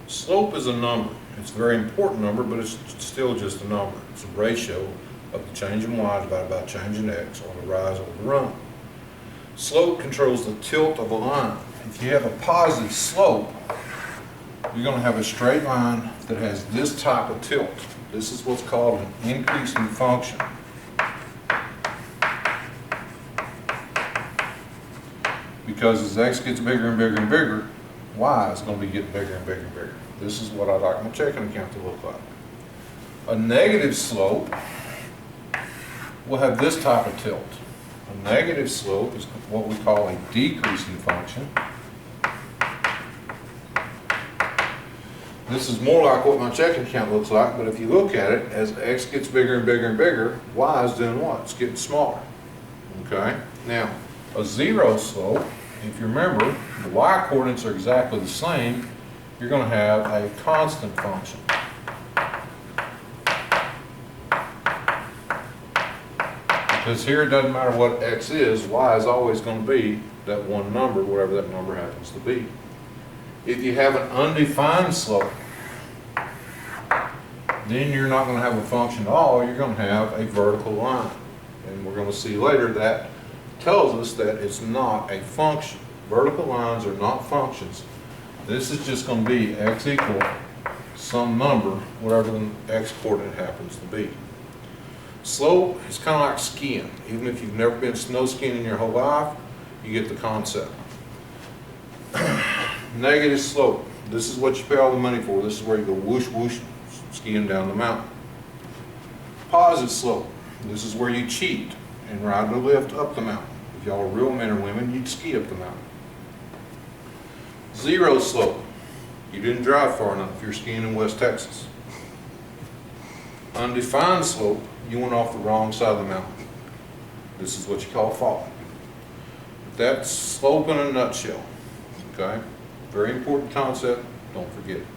Slope is a number. It's a very important number, but it's still just a number. It's a ratio of the change in y divided by change in x, or the rise or the run. Slope controls the tilt of a line. If you have a positive slope, you're going to have a straight line that has this type of tilt. This is what's called an increasing function. Because as x gets bigger and bigger and bigger, y is going to be getting bigger and bigger and bigger. This is what I'd like my checking account to look like. A negative slope will have this type of tilt. A negative slope is what we call a decreasing function. This is more like what my checking account looks like, but if you look at it, as x gets bigger and bigger and bigger, y is doing what? It's getting smaller. Okay? Now, a zero slope, if you remember, the y coordinates are exactly the same, you're going to have a constant function. Because here it doesn't matter what x is, y is always going to be that one number, whatever that number happens to be. If you have an undefined slope, then you're not going to have a function at all, you're going to have a vertical line. And we're going to see later that tells us that it's not a function. Vertical lines are not functions. This is just going to be x equal some number, whatever the x coordinate happens to be. Slope is kind of like skiing. Even if you've never been snow skiing in your whole life, you get the concept. Negative slope. This is what you pay all the money for. This is where you go whoosh whoosh skiing down the mountain. Positive slope. This is where you cheat and ride the lift up the mountain. If y'all are real men or women, you'd ski up the mountain. Zero slope. You didn't drive far enough if you're skiing in West Texas. Undefined slope. You went off the wrong side of the mountain. This is what you call falling. That's slope in a nutshell. Okay? Very important concept. Don't forget it.